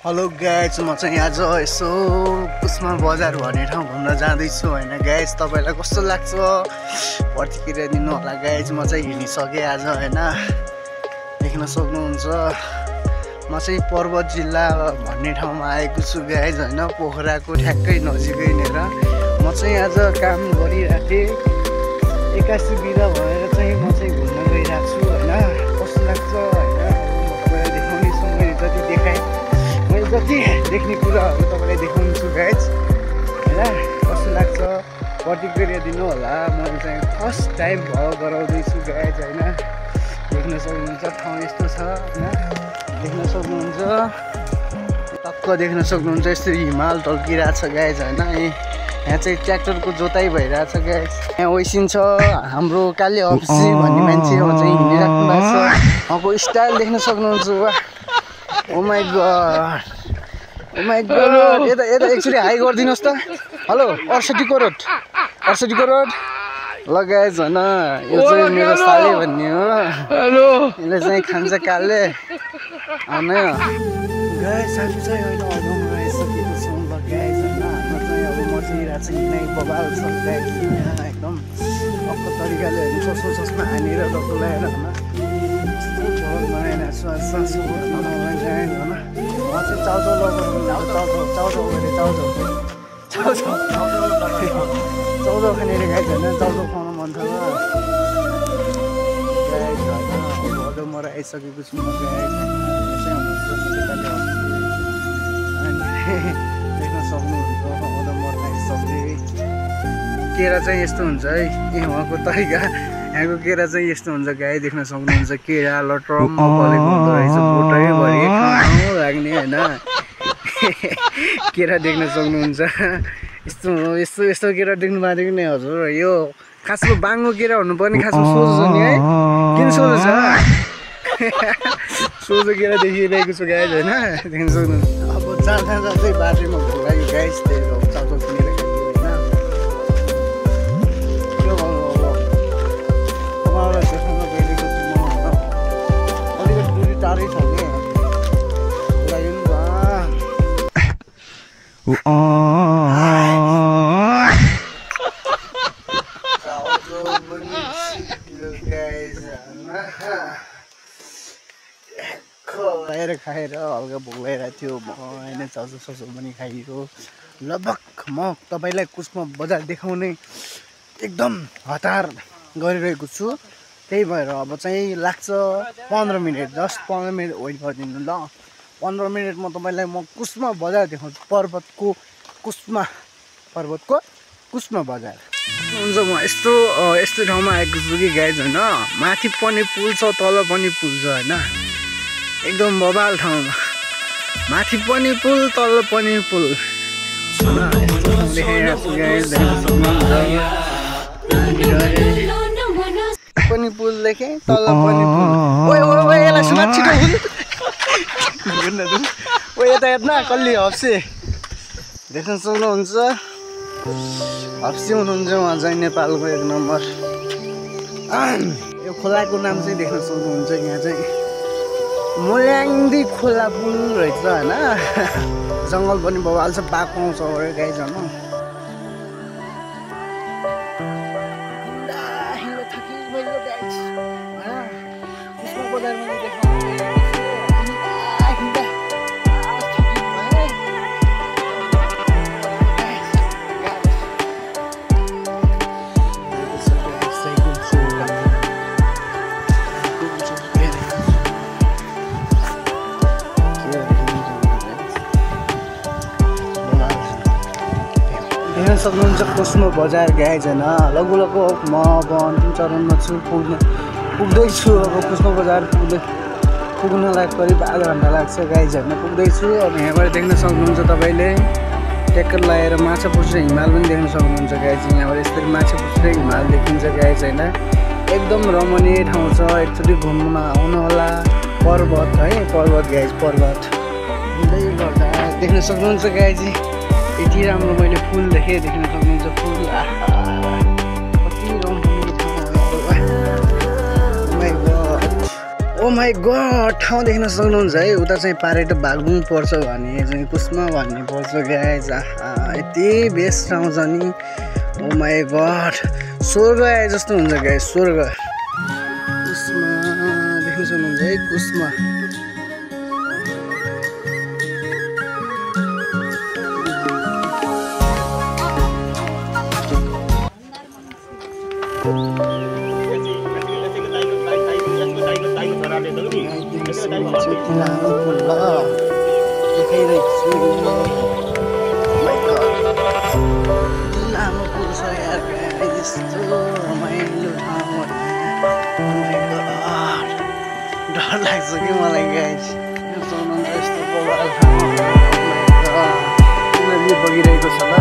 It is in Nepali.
हेलो गाइज, म चाहिँ आज यसो कुस्मा बजार भन्ने ठाउँ घुम्न जाँदैछु होइन गाइज। तपाईँलाई कस्तो लाग्छ प्रतिक्रिया दिनु होला गाइज। म चाहिँ हिँडिसकेँ आज होइन, देख्न सक्नुहुन्छ। म चाहिँ पर्वत जिल्ला भन्ने ठाउँमा आएको छु गाइज होइन, पोखराको ठ्याक्कै नजिकै र म चाहिँ आज काम गरिरहेको थिएँ। 81 बिदा भएर चाहिँ म चाहिँ घुम्न गइरहेको छु होइन। कस्तो लाग्छ होइन, तपाईँलाई देखाउने छु। मैले जति देखाएँ, मैले जति देख्ने कुराहरू तपाईँलाई देखाउँछु गाइज होइन। कस्तो लाग्छ प्रतिक्रिया दिनु होला। मैले चाहिँ फर्स्ट टाइम भ्लग गराउँदैछु गाइज होइन। देख्न सक्नुहुन्छ ठाउँ यस्तो छ होइन, देख्न सक्नुहुन्छ, टक्क देख्न सक्नुहुन्छ। यस्तो हिमाल टल्किरहेको छ गाइज होइन। यहाँ चाहिँ ट्र्याक्टरको जोताइ भइरहेछ गाइज। यहाँ ओइसिन्छ हाम्रो काले हप्सी भन्ने मान्छे चाहिँ हिँडिराख्नु भएको छ। उहाँको स्टाइल देख्न सक्नुहुन्छ। Oh my god, oh my god. यता यता एकचोटि हाई गरिदिनुहोस् त। हेलो 68 करोड, 68 करोड ल गाइज होइन। यो चाहिँ मेरो साले भन्ने हो। हेलो, यसले चाहिँ खान्छ काले होइन गाइज। हामी चाहिँ होइन अगाउमा आइसकेको छौँ ल गाइज होइन। हाम्रो चाहिँ अब मचिरहेको छ यिनै बबाल छ गाइज। एकदम अर्को तरिकाले होइन, चस्मा हानेर डक्टर लगाएर होइन झोल बनाइरहेको छु। सासु बनाउनलाई गाइज होइन। म चाहिँ चाउचाउ लगाएर चाउचाउ खानेर गाइज होइन। चाउचाउ खुवाउन मन छ गाइज होइन। भदौमरा आइसकेको छु म गाइज होइन। देख्न सक्नुहुन्छ भदौमरा आइसके। केरा चाहिँ यस्तो हुन्छ है, उहाँको तरिका। यहाँको केरा चाहिँ यस्तो हुन्छ गाई, देख्न सक्नुहुन्छ। केरा लटरम्म फलेको हुँदो रहेछ, बोटैभरि खानु लाग्ने होइन। केरा देख्न सक्नुहुन्छ। यस्तो यस्तो यस्तो केरा देख्नु पाएको नि हजुर। यो खासमा बाङ्गो केरा हुनुपर्ने, खासमा सोझो छ नि है। किन सोझो छ? सोझो केरा देखिरहेको छु गाइज होइन, देख्न सक्नुहुन्छ। अब जाँदा चाहिँ बाटोमा भोक लाग्यो गाइज, त्यही हो चाउचाउ किनेर खायो होइन। के गर्नु अब, तपाईँलाई देखाउन गइरहेको छु म होइन। अलिकति दुरी टाढै छ कि लाग्यो नि त। खाएर खाएर हल्का भोक लगाइरहेको थियो होइन। चाउचाउ साउचाउ पनि खाइयो। लगभग म तपाईँलाई कुस्मा बजार देखाउने एकदम हतार गरिरहेको छु। त्यही भएर अब चाहिँ लाग्छ 15 मिनट, जस्ट 15 मिनट वेट गरिदिनु ल। 15 मिनट म तपाईँलाई म कुस्मा बजार देखाउँछु। पर्वतको कुस्मा बजार हुन्छ। म यस्तो ठाउँमा आएको छु कि गाइज होइन। माथि पनि पुल छ, तल पनि पुल छ होइन। एकदम बबाल ठाउँमा, माथि पनि पुल तल पनि पुल पनि पुल देखेँ, तल पनि पुल। यसलाई सुमा छिटो ओ यता हेर्न कल्ली हप्से देख्न सक्नुहुन्छ। हप्सी हुनुहुन्छ उहाँ चाहिँ नेपालको 1 नम्बर। यो खोलाको नाम चाहिँ देख्न सक्नुहुन्छ। यहाँ चाहिँ मोल्याङ्दी खोला पुल रहेछ होइन। जङ्गल पनि बबाल छ, बाघ पाउँछ अरे गाइज होइन। देख्न सक्नुहुन्छ कुस्मा बजार गाइज होइन। लगभग म अब अन्तिम चरणमा छु, पुग्दैछु। अब कुस्मा बजार पुग्नलाई करिब आधा घन्टा लाग्छ गाइज होइन। पुग्दैछु। अब यहाँबाट देख्न सक्नुहुन्छ तपाईँले ट्र्याक्टर लगाएर माछा पुछ्रे हिमाल पनि देख्न सक्नुहुन्छ गाइज। यहाँबाट यसरी माछा पुछ्रे हिमाल देखिन्छ गाइज होइन। एकदम रमणीय ठाउँ छ, एकचोटि घुम्न आउनु होला। पर्वत है, पर्वत गाइज, पर्वत हुँदै गर्दा देख्न सक्नुहुन्छ गाइज। यति राम्रो मैले फुल देखेँ, देख्न सक्नुहुन्छ फुल। कति रमणीय ठाउँ। ओ माई गड ठाउँ देख्न सक्नुहुन्छ है उता चाहिँ पारेर भाग्नु पर्छ भने चाहिँ कुसमा भन्ने पर्छ गाइज यति बेस्ट ठाउँ छ नि ओ माई गड स्वर्ग आए जस्तो हुन्छ गाइज स्वर्ग कुसमा देख्न सक्नुहुन्छ है कुसमा लामो पुल छ यार यस्तो रमाइलो ठाउँ डर लाग्छ कि मलाई गाइस यस्तो बगिरहेको छ ल